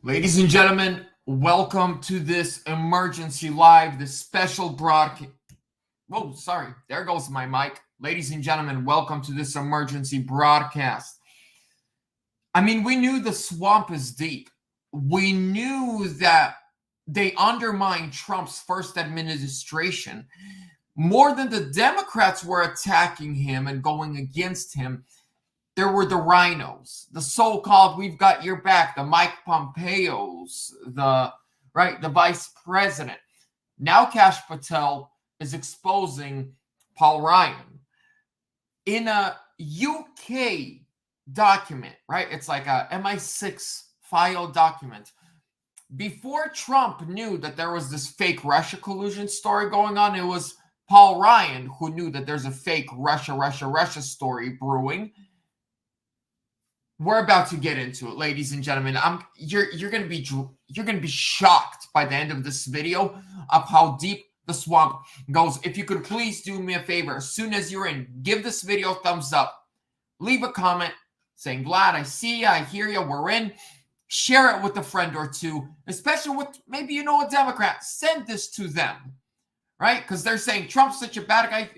Ladies and gentlemen, welcome to this emergency live, this special broadcast. Whoa, sorry, there goes my mic. Ladies and gentlemen, welcome to this emergency broadcast. I mean, we knew the swamp is deep. We knew that they undermined Trump's first administration. More than the Democrats were attacking him and going against him, there were the Rhinos, the so-called "we've got your back," the Mike Pompeos, the vice president. Now Kash Patel is exposing Paul Ryan in a UK document, right? It's like a MI6 file document. Before Trump knew that there was this fake Russia collusion story going on, it was Paul Ryan who knew that there's a fake Russia story brewing. We're about to get into it, ladies and gentlemen. You're gonna be shocked by the end of this video of how deep the swamp goes. If you could please do me a favor, as soon as you're in, give this video a thumbs up, leave a comment saying, Vlad, I see you, I hear you, we're in. Share it with a friend or two, especially with maybe a Democrat. Send this to them, right? Because they're saying Trump's such a bad guy.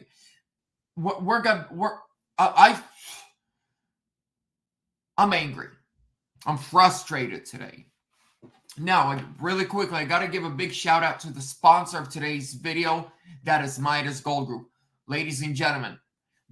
I'm angry. I'm frustrated today. Now, really quickly, I got to give a big shout out to the sponsor of today's video. That is Midas Gold Group. Ladies and gentlemen,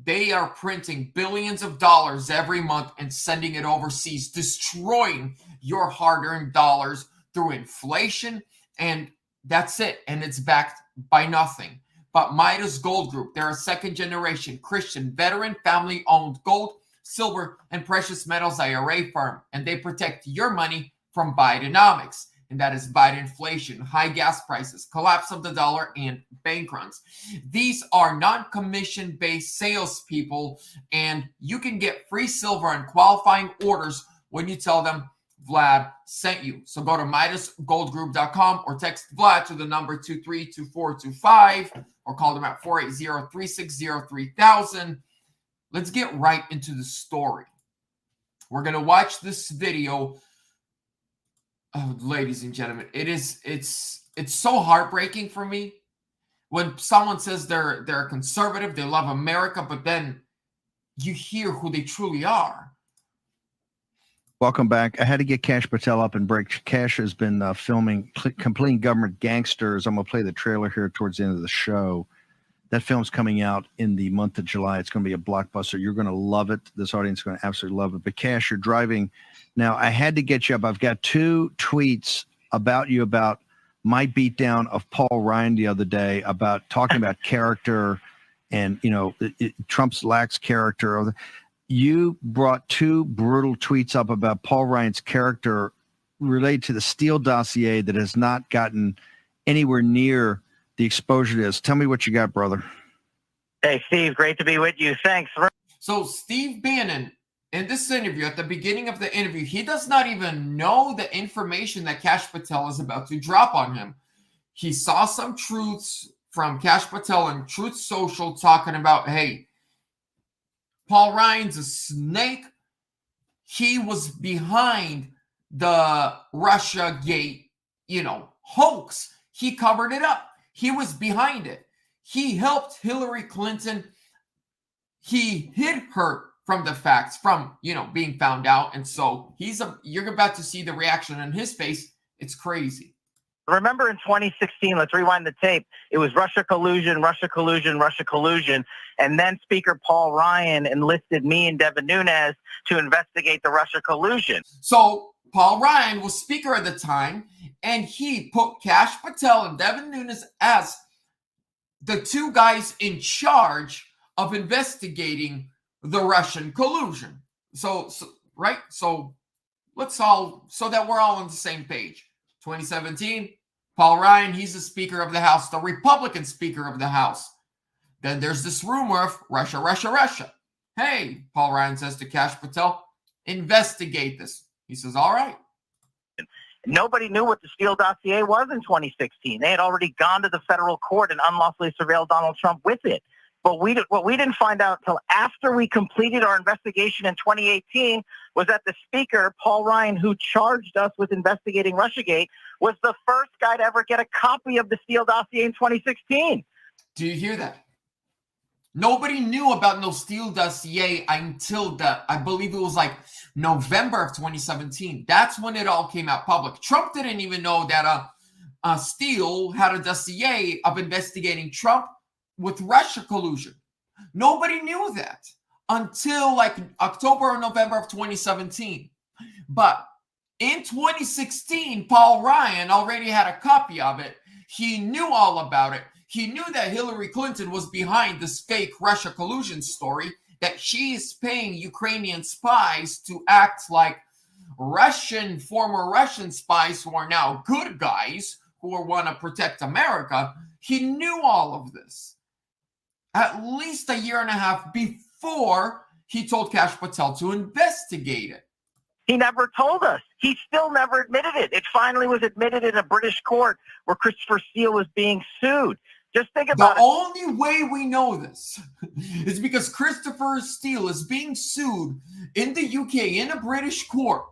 they are printing billions of dollars every month and sending it overseas, destroying your hard-earned dollars through inflation. And that's it. And it's backed by nothing. But Midas Gold Group, they're a second-generation Christian, veteran, family-owned gold, silver, and precious metals IRA firm, and they protect your money from Bidenomics, and that is Biden inflation, high gas prices, collapse of the dollar, and bank runs. These are non-commission based salespeople, and you can get free silver and qualifying orders when you tell them Vlad sent you. So go to MidasGoldGroup.com or text Vlad to the number 232425 or call them at 480-360-3000. Let's get right into the story. We're going to watch this video. Oh, ladies and gentlemen, it's so heartbreaking for me when someone says they're a conservative, they love America, but then you hear who they truly are. Welcome back. I had to get Kash Patel up and break. Kash has been filming Completing Government Gangsters. I'm going to play the trailer here towards the end of the show. That film's coming out in the month of July. It's going to be a blockbuster. You're going to love it. This audience is going to absolutely love it. But Kash, you're driving. Now, I had to get you up. I've got 2 tweets about you about my beatdown of Paul Ryan the other day about talking about character and, Trump's lacks character. You brought 2 brutal tweets up about Paul Ryan's character related to the Steele dossier that has not gotten anywhere near the exposure to this. Tell me what you got, brother. Hey, Steve, great to be with you. Thanks. So Steve Bannon, in this interview, at the beginning of the interview, he does not even know the information that Kash Patel is about to drop on him. He saw some truths from Kash Patel and Truth Social talking about, hey, Paul Ryan's a snake. He was behind the RussiaGate, hoax. He covered it up. He was behind it. He helped Hillary Clinton. He hid her from the facts, from, being found out. And so you're about to see the reaction on his face. It's crazy. Remember in 2016, let's rewind the tape. It was Russia collusion. And then Speaker Paul Ryan enlisted me and Devin Nunes to investigate the Russia collusion. So Paul Ryan was speaker at the time, and he put Kash Patel and Devin Nunes as the 2 guys in charge of investigating the Russian collusion. So let's all, so that we're all on the same page. 2017, Paul Ryan, he's the Speaker of the House, the Republican Speaker of the House. Then there's this rumor of Russia. Hey, Paul Ryan says to Kash Patel, investigate this. He says, all right. Nobody knew what the Steele dossier was in 2016. They had already gone to the federal court and unlawfully surveilled Donald Trump with it. But what we didn't find out until after we completed our investigation in 2018 was that the speaker, Paul Ryan, who charged us with investigating RussiaGate, was the first guy to ever get a copy of the Steele dossier in 2016. Do you hear that? Nobody knew about no Steele dossier until I believe it was like November of 2017. That's when it all came out public. Trump didn't even know that Steele had a dossier of investigating Trump with Russia collusion. Nobody knew that until like October or November of 2017. But in 2016, Paul Ryan already had a copy of it. He knew all about it. He knew that Hillary Clinton was behind this fake Russia collusion story, that she is paying Ukrainian spies to act like former Russian spies who are now good guys who want to protect America. He knew all of this at least a year and a half before he told Kash Patel to investigate it. He never told us. He still never admitted it. It finally was admitted in a British court where Christopher Steele was being sued. Just think about it. The only way we know this is because Christopher Steele is being sued in the UK in a British court,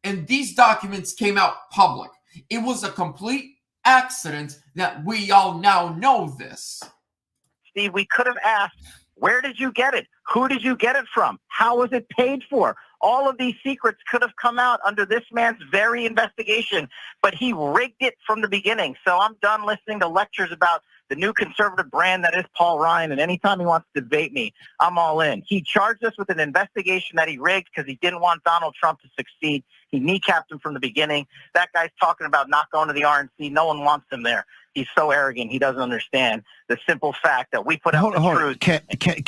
and these documents came out public. It was a complete accident that we all now know this. Steve, we could have asked, where did you get it? Who did you get it from? How was it paid for? All of these secrets could have come out under this man's very investigation, but he rigged it from the beginning. So I'm done listening to lectures about the new conservative brand that is Paul Ryan, and anytime he wants to debate me, I'm all in. He charged us with an investigation that he rigged because he didn't want Donald Trump to succeed. He kneecapped him from the beginning. That guy's talking about not going to the RNC. No one wants him there. He's so arrogant, he doesn't understand the simple fact that we put out the truth.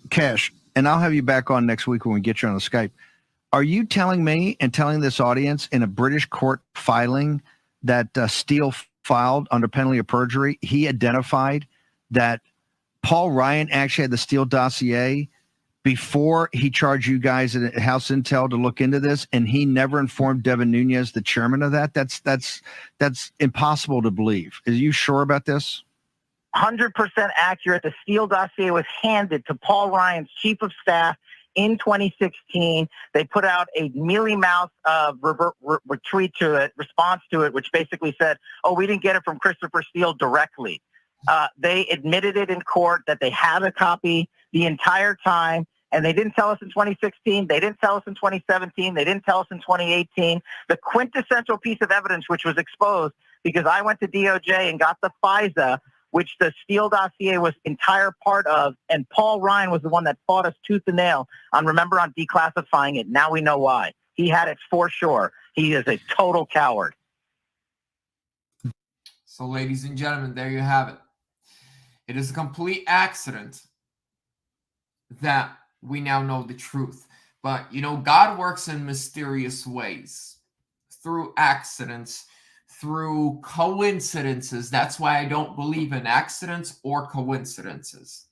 Kash, and I'll have you back on next week when we get you on the Skype. Are you telling me and telling this audience in a British court filing that Steele filed under penalty of perjury, he identified that Paul Ryan actually had the Steele dossier before he charged you guys at House Intel to look into this, and he never informed Devin Nunes, the chairman of that? That's impossible to believe. Are you sure about this? 100% accurate. The Steele dossier was handed to Paul Ryan's chief of staff in 2016. They put out a mealy-mouthed response to it, which basically said, oh, we didn't get it from Christopher Steele directly. They admitted it in court that they had a copy the entire time, and they didn't tell us in 2016. They didn't tell us in 2017. They didn't tell us in 2018. The quintessential piece of evidence which was exposed, because I went to DOJ and got the FISA, which the Steele dossier was entire part of, and Paul Ryan was the one that fought us tooth and nail on declassifying it. Now we know why. He had it for sure. He is a total coward. So, ladies and gentlemen, there you have it. It is a complete accident that we now know the truth. But, you know, God works in mysterious ways, through accidents, through coincidences. That's why I don't believe in accidents or coincidences,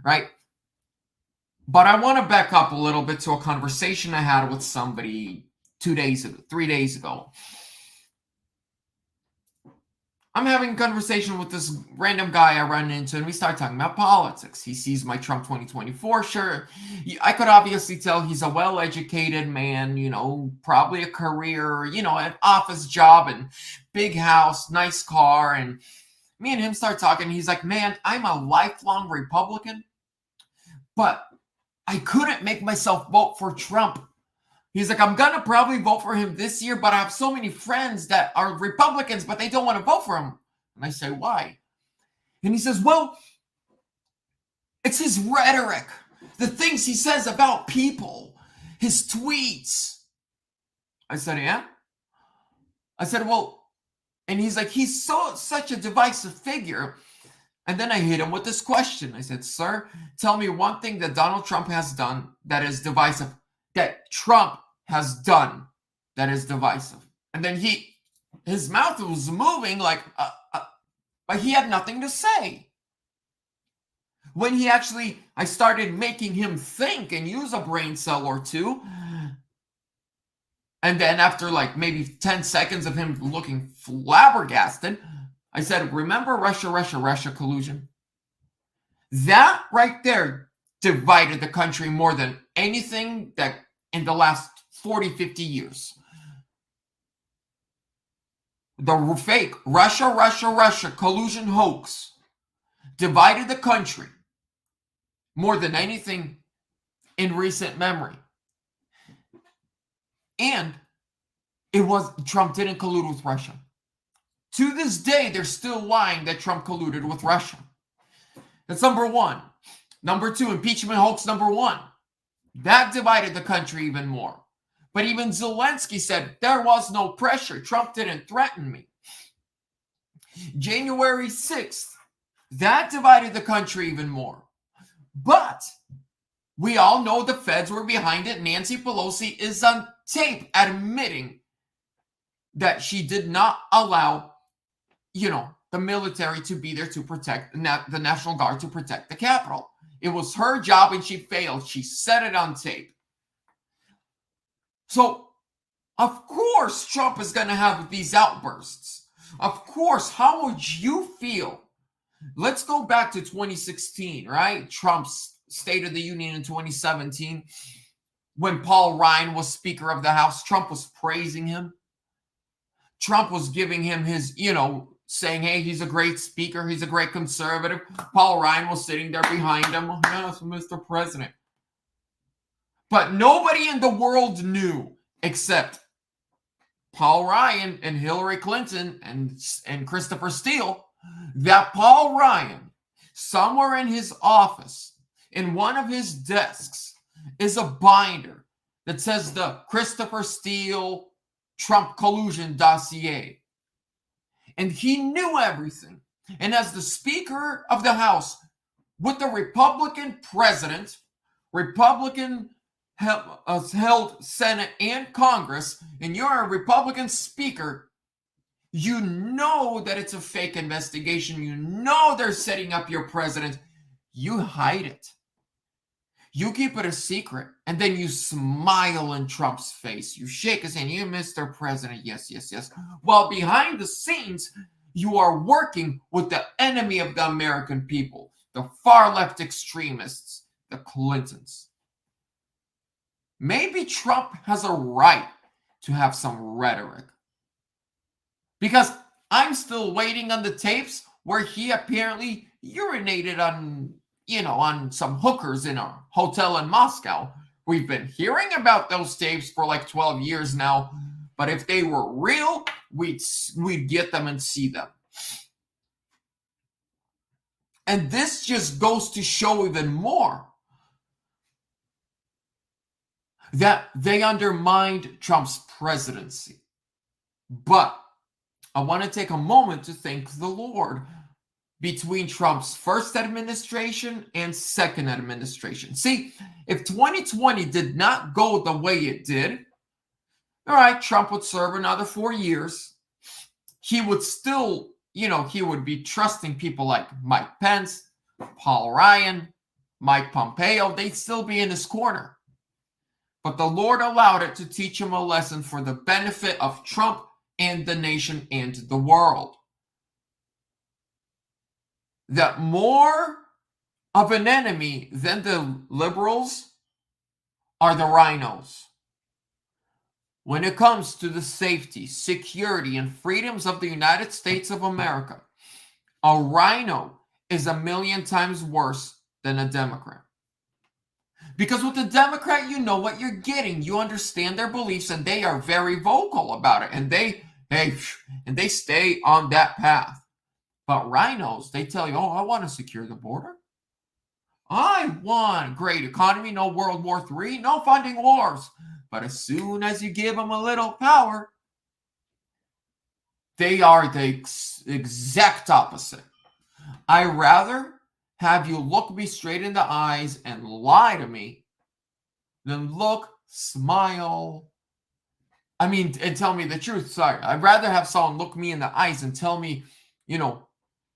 right? But I want to back up a little bit to a conversation I had with somebody 3 days ago. I'm having a conversation with this random guy I run into, and we start talking about politics. He sees my Trump 2024 shirt. I could obviously tell he's a well-educated man, you know, probably a career, you know, an office job and big house, nice car. And me and him start talking. He's like, man, I'm a lifelong Republican, but I couldn't make myself vote for Trump. He's like, I'm going to probably vote for him this year, but I have so many friends that are Republicans, but they don't want to vote for him. And I say, why? And he says, well, it's his rhetoric, the things he says about people, his tweets. I said, yeah? I said, well, and he's like, he's such a divisive figure. And then I hit him with this question. I said, sir, tell me one thing that Donald Trump has done that is divisive, that Trump has done that is divisive. And then his mouth was moving like, but he had nothing to say. When I started making him think and use a brain cell or two. And then after like maybe 10 seconds of him looking flabbergasted, I said, remember Russia collusion? That right there divided the country more than anything that in the last 40, 50 years. The fake Russia collusion hoax divided the country more than anything in recent memory. And Trump didn't collude with Russia. To this day, they're still lying that Trump colluded with Russia. That's number one. Number two, impeachment hoax number one. That divided the country even more. But even Zelensky said there was no pressure. Trump didn't threaten me. January 6th, that divided the country even more. But we all know the feds were behind it. Nancy Pelosi is on tape admitting that she did not allow, the military to be there to protect the National Guard, to protect the Capitol. It was her job and she failed. She said it on tape. So, of course, Trump is going to have these outbursts. Of course, how would you feel? Let's go back to 2016, right? Trump's State of the Union in 2017, when Paul Ryan was Speaker of the House. Trump was praising him. Trump was giving him his, saying, hey, he's a great speaker. He's a great conservative. Paul Ryan was sitting there behind him. Yes, Mr. President. But nobody in the world knew except Paul Ryan and Hillary Clinton and Christopher Steele that Paul Ryan, somewhere in his office, in one of his desks, is a binder that says the Christopher Steele Trump collusion dossier. And he knew everything. And as the Speaker of the House, with the Republican president, Republican held Senate and Congress, and you're a Republican speaker, you know that it's a fake investigation. You know they're setting up your president. You hide it. You keep it a secret, and then you smile in Trump's face. You shake his hand. You, Mr. President, yes, yes, yes. While behind the scenes, you are working with the enemy of the American people, the far left extremists, the Clintons. Maybe Trump has a right to have some rhetoric. Because I'm still waiting on the tapes where he apparently urinated on some hookers in a hotel in Moscow. We've been hearing about those tapes for like 12 years now, but if they were real, we'd get them and see them. And this just goes to show even more that they undermined Trump's presidency. But I want to take a moment to thank the Lord between Trump's first administration and second administration. See, if 2020 did not go the way it did, all right, Trump would serve another 4 years. He would still, he would be trusting people like Mike Pence, Paul Ryan, Mike Pompeo. They'd still be in his corner. But the Lord allowed it to teach him a lesson for the benefit of Trump and the nation and the world. That more of an enemy than the liberals are the Rhinos. When it comes to the safety, security, and freedoms of the United States of America, a Rhino is 1,000,000 times worse than a Democrat. Because with a Democrat, you know what you're getting. You understand their beliefs, and they are very vocal about it. And they stay on that path. But Rhinos, they tell you, I want to secure the border. I want a great economy, no World War III, no funding wars. But as soon as you give them a little power, they are the exact opposite. I rather have you look me straight in the eyes and lie to me than look, smile, and tell me the truth. Sorry. I'd rather have someone look me in the eyes and tell me,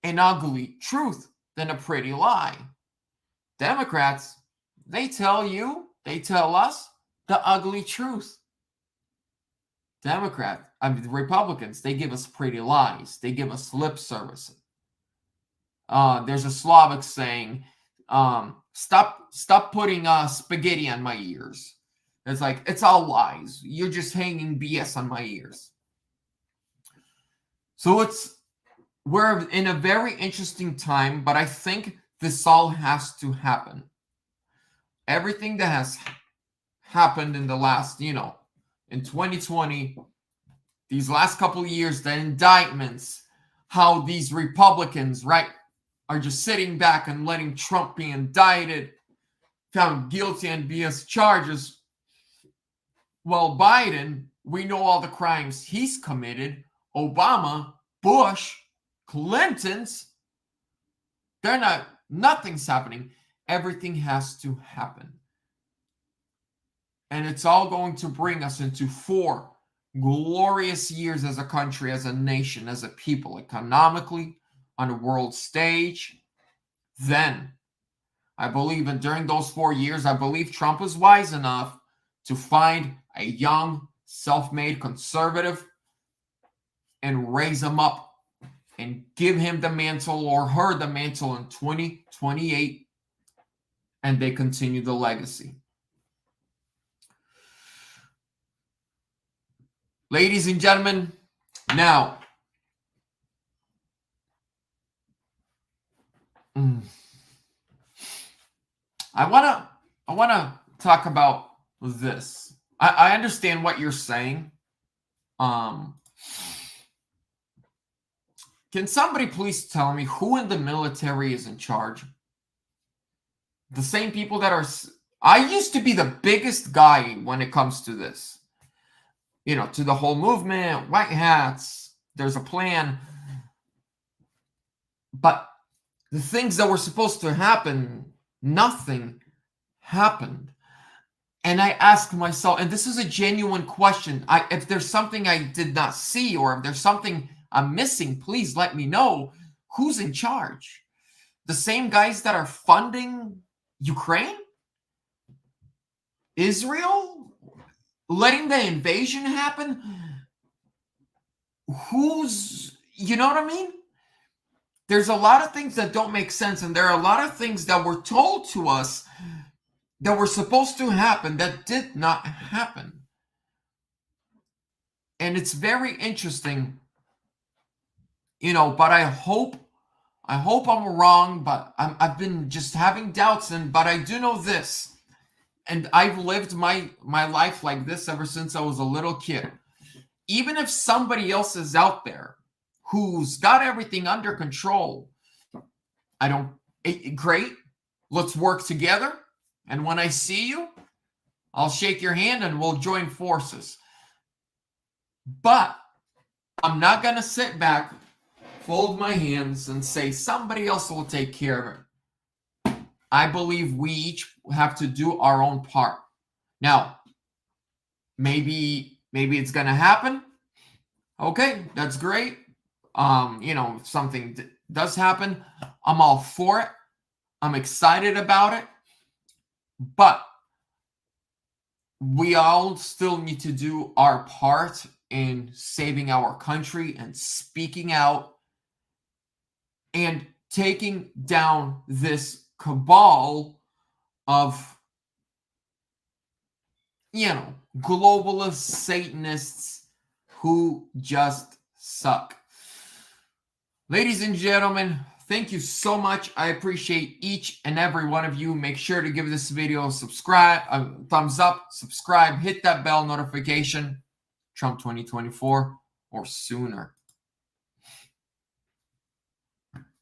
an ugly truth than a pretty lie. Democrats, they tell us the ugly truth. The Republicans, they give us pretty lies. They give us lip service. There's a Slavic saying Stop putting spaghetti on my ears. It's like, it's all lies. You're just hanging BS on my ears. So we're in a very interesting time, but I think this all has to happen. Everything that has happened in the last, in 2020, these last couple of years, the indictments, how these Republicans, right, are just sitting back and letting Trump be indicted, found guilty on BS charges. Well, Biden, we know all the crimes he's committed. Obama, Bush, Clinton's, nothing's happening. Everything has to happen. And it's all going to bring us into 4 glorious years as a country, as a nation, as a people, economically, on the world stage. Then, I believe, and during those 4 years, I believe Trump was wise enough to find a young, self-made conservative and raise him up and give him the mantle or her the mantle in 2028, and they continue the legacy. Ladies and gentlemen, now, I wanna talk about this. I understand what you're saying. Can somebody please tell me who in the military is in charge? The same people that are... I used to be the biggest guy when it comes to this. To the whole movement, white hats, there's a plan. But the things that were supposed to happen, nothing happened. And I ask myself, and this is a genuine question, if there's something I did not see or if there's something I'm missing, please let me know. Who's in charge? The same guys that are funding Ukraine? Israel? Letting the invasion happen? You know what I mean? There's a lot of things that don't make sense, and there are a lot of things that were told to us that were supposed to happen that did not happen. And it's very interesting, but I hope I'm wrong, but I've been just having doubts, but I do know this, and I've lived my life like this ever since I was a little kid. Even if somebody else is out there who's got everything under control, great, let's work together. And when I see you, I'll shake your hand and we'll join forces. But I'm not going to sit back, fold my hands, and say somebody else will take care of it. I believe we each have to do our own part. Now, maybe it's going to happen. Okay, that's great. If something does happen, I'm all for it. I'm excited about it. But we all still need to do our part in saving our country and speaking out and taking down this cabal of, globalist Satanists who just suck. Ladies and gentlemen, thank you so much. I appreciate each and every one of you. Make sure to give this video a thumbs up, subscribe, hit that bell notification. Trump 2024 or sooner.